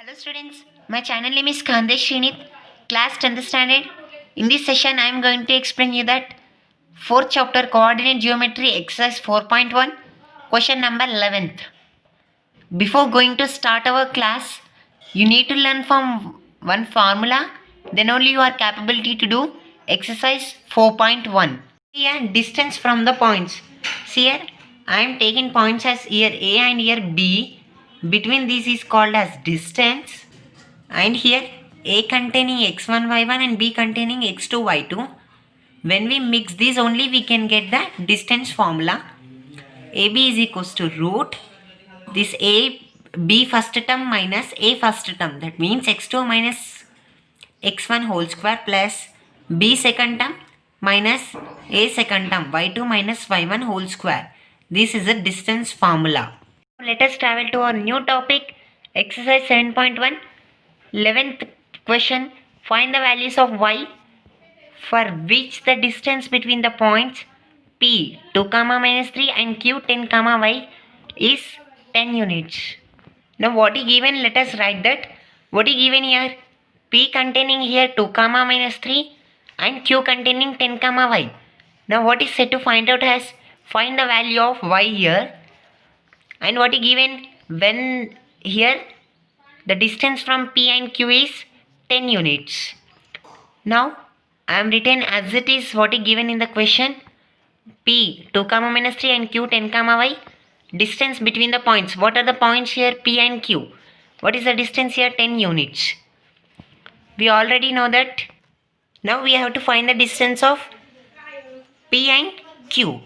Hello students, my channel name is Khandesh Srinit, class 10th standard. In this session I am going to explain you that 4th chapter coordinate geometry exercise 4.1 question number 11th. Before going to start our class, you need to learn from one formula, then only you are capability to do exercise 4.1. Here distance from the points. See here I am taking points as here A and here B. Between these is called as distance, and here A containing x1 y1 and B containing x2 y2. When we mix these only we can get the distance formula. AB is equals to root this A B first term minus A first term, that means x2 minus x1 whole square plus B second term minus A second term y2 minus y1 whole square. This is a distance formula. Let us travel to our new topic, exercise 7.1. 11th question, find the values of y for which the distance between the points P 2, minus 3 and Q 10, y is 10 units. Now what is given, let us write that. What is given here? P containing here 2, minus 3 and Q containing 10, y. Now what is said to find out as find the value of y here. And what is given when here the distance from P and Q is 10 units. Now I am written as it is what is given in the question. P 2, minus 3 and Q 10, y. Distance between the points. What are the points here? P and Q. What is the distance here? 10 units. We already know that. Now we have to find the distance of P and Q.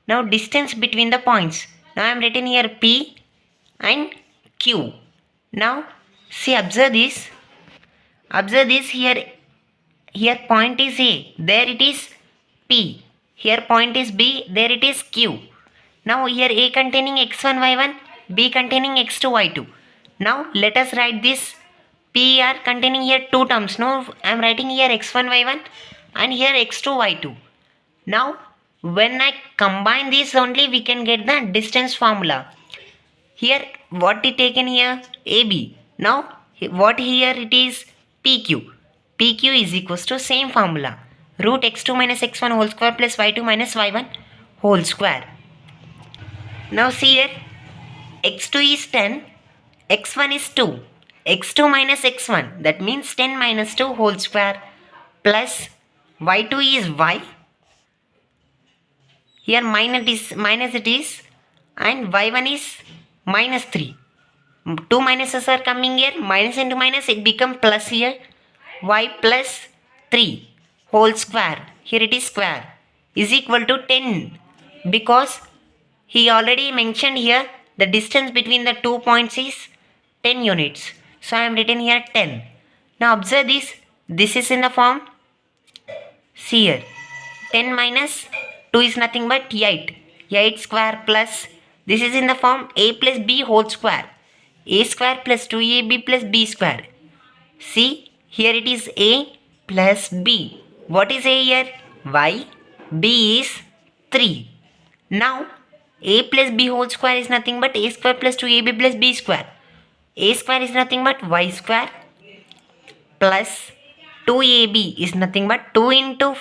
Now distance between the points. Now I am written here P and Q. Now see, observe this. Observe this here. Here point is A. There it is P. Here point is B. There it is Q. Now here A containing x1 y1, B containing x2 y2. Now let us write this. P are containing here two terms. Now I am writing here x1 y1 and here x2 y2. Now when I combine this only we can get the distance formula. Here what is taken here? AB. Now what here it is? PQ. PQ is equals to same formula. Root x2 minus x1 whole square plus y2 minus y1 whole square. Now see here, x2 is 10, x1 is 2, x2 minus x1, that means 10 minus 2 whole square plus y2 is y. Here minus it is and y1 is minus 3. Two minuses are coming here, minus into minus it become plus here, y plus 3 whole square, here it is square, is equal to 10, because he already mentioned here the distance between the 2 points is 10 units. So I am written here 10. Now observe this. This is in the form, see here, 10 minus 2 is nothing but 8. 8 square plus, this is in the form a plus b whole square. A square plus 2ab plus b square. See, here it is a plus b. What is a here? Y. B is 3. Now a plus b whole square is nothing but a square plus 2ab plus b square. A square is nothing but y square plus 2ab is nothing but 2 into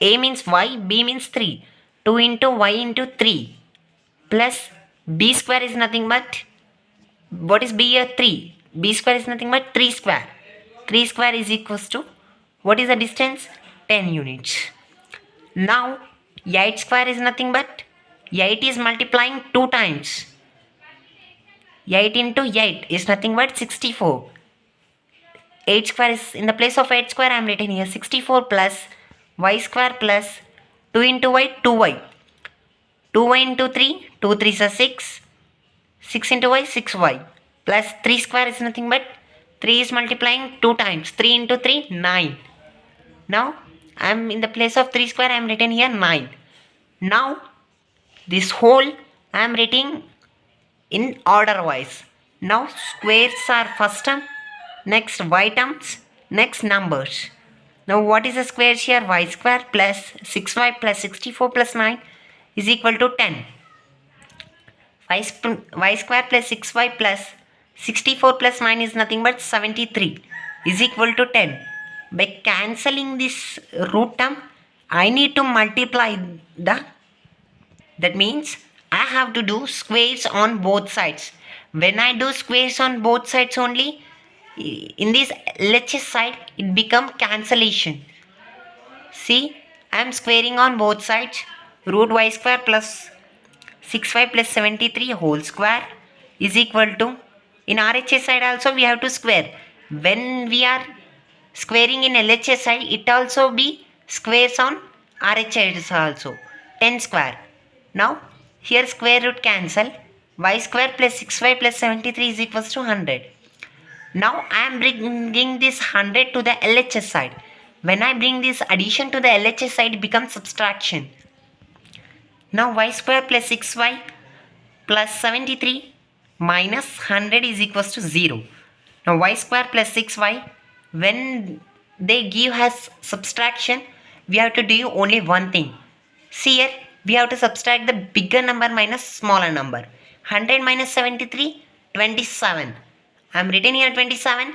a means y, b means 3. 2 into y into 3 plus b square is nothing but, what is b here? 3. B square is nothing but 3 square. 3 square is equals to, what is the distance? 10 units. Now 8 square is nothing but, 8 is multiplying 2 times. 8 into 8 is nothing but 64. 8 square is, in the place of 8 square I am written here 64 plus y square plus 2 into y, 2y. 2y into 3, 2 3s are 6. 6 into y, 6y. Plus 3 square is nothing but, 3 is multiplying 2 times. 3 into 3, 9. Now I am in the place of 3 square I am written here 9. Now this whole I am writing in order wise. Now squares are first term, next y terms, next numbers. Now what is the squares here? Y square plus 6y plus 64 plus 9 is equal to 10. Y square plus 6y plus 64 plus 9 is nothing but 73 is equal to 10. By cancelling this root term, I need to multiply that means I have to do squares on both sides. When I do squares on both sides only, in this LHS side, it become cancellation. See, I am squaring on both sides. Root y square plus 6y plus 73 whole square is equal to, in RHS side also we have to square. When we are squaring in LHS side, it also be squares on RHS also. 10 square. Now here square root cancel. Y square plus 6y plus 73 is equals to 100. Now I am bringing this 100 to the LHS side. When I bring this addition to the LHS side, it becomes subtraction. Now y square plus 6y plus 73 minus 100 is equals to 0. Now y square plus 6y, when they give us subtraction, we have to do only one thing. See here, we have to subtract the bigger number minus smaller number. 100 minus 73, 27. I am written here 27.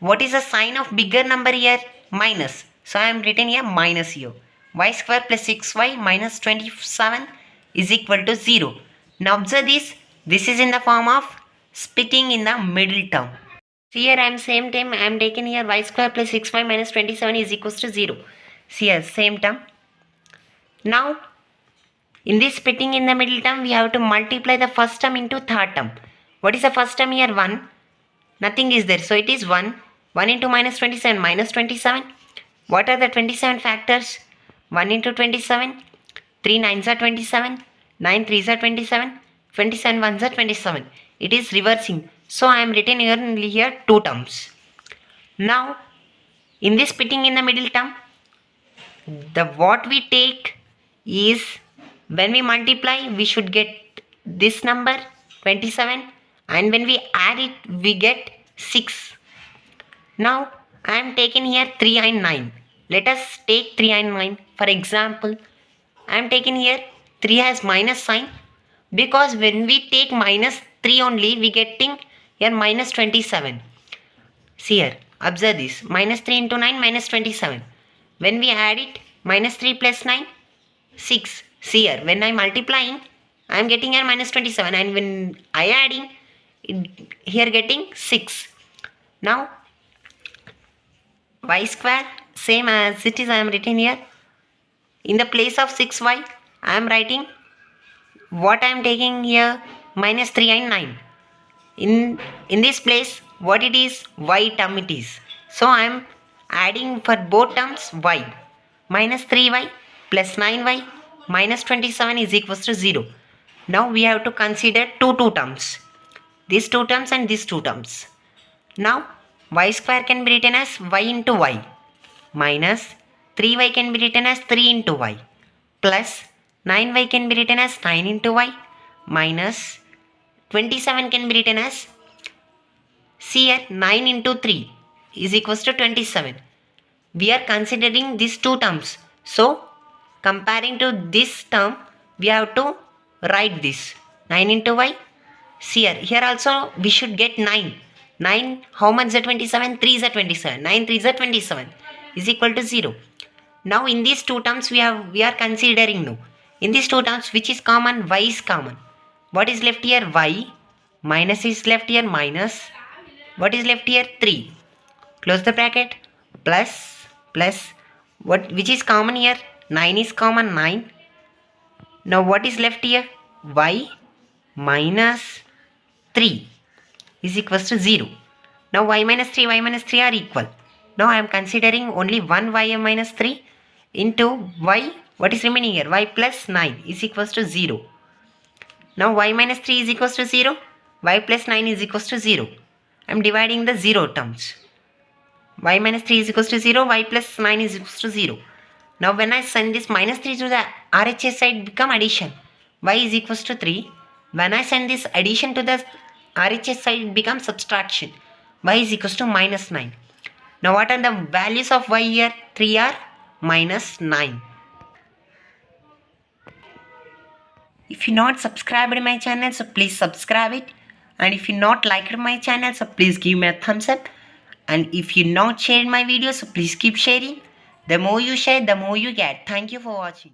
What is the sign of bigger number here? Minus. So I am written here minus here. Y square plus 6y minus 27 is equal to 0. Now observe this. This is in the form of splitting in the middle term. See here, I am same time I am taking here y square plus 6y minus 27 is equals to 0. See here, same term. Now in this splitting in the middle term, we have to multiply the first term into third term. What is the first term here? 1. Nothing is there. So it is 1. 1 into minus 27 minus 27. What are the 27 factors? 1 into 27. 3 9s are 27. 9 3s are 27. 27 1s are 27. It is reversing. So I am written here only here 2 terms. Now in this splitting in the middle term, what we take is, when we multiply, we should get this number 27, and when we add it, we get 6. Now I am taking here 3 and 9. Let us take 3 and 9. For example, I am taking here 3 has minus sign, because when we take minus 3 only, we getting here minus 27. See here, observe this. Minus 3 into 9 minus 27. When we add it, minus 3 plus 9, 6. See here, when I am multiplying, I am getting here minus 27, and when I adding, here getting 6. Now y square, same as it is, I am written here. In the place of 6y, I am writing what I am taking here, minus 3 and 9. In this place, what it is? Y term it is. So I am adding for both terms y. Minus 3y plus 9y minus 27 is equals to 0. Now we have to consider two terms. These 2 terms and these 2 terms. Now y square can be written as y into y, minus 3y can be written as 3 into y, plus 9y can be written as 9 into y, minus 27 can be written as, see here, 9 into 3 is equals to 27. We are considering these 2 terms. So comparing to this term, we have to write this 9 into y. See here also we should get 9. 9, how much is 27? 3 is 27. 9 3 is 27 is equal to 0. Now in these 2 terms we are considering now. In these 2 terms, which is common? Y is common. What is left here? Y. Minus is left here, minus. What is left here? 3. Close the bracket. Plus, which is common here? 9 is common, 9. Now what is left here? Y minus 3 is equals to 0. Now y minus 3 are equal. Now I am considering only one y minus 3 into y. What is remaining here? Y plus 9 is equals to 0. Now y minus 3 is equals to 0. Y plus 9 is equals to 0. I am dividing the 0 terms. Y minus 3 is equals to 0. Y plus 9 is equals to 0. Now when I send this minus 3 to the RHS side, become addition. Y is equals to 3. When I send this addition to the RHS side, it becomes subtraction. Y is equals to minus 9. Now what are the values of y here? 3 are minus 9. If you not subscribed my channel, so please subscribe it. And if you not liked my channel, so please give me a thumbs up. And if you not shared my videos, so please keep sharing. The more you share, the more you get. Thank you for watching.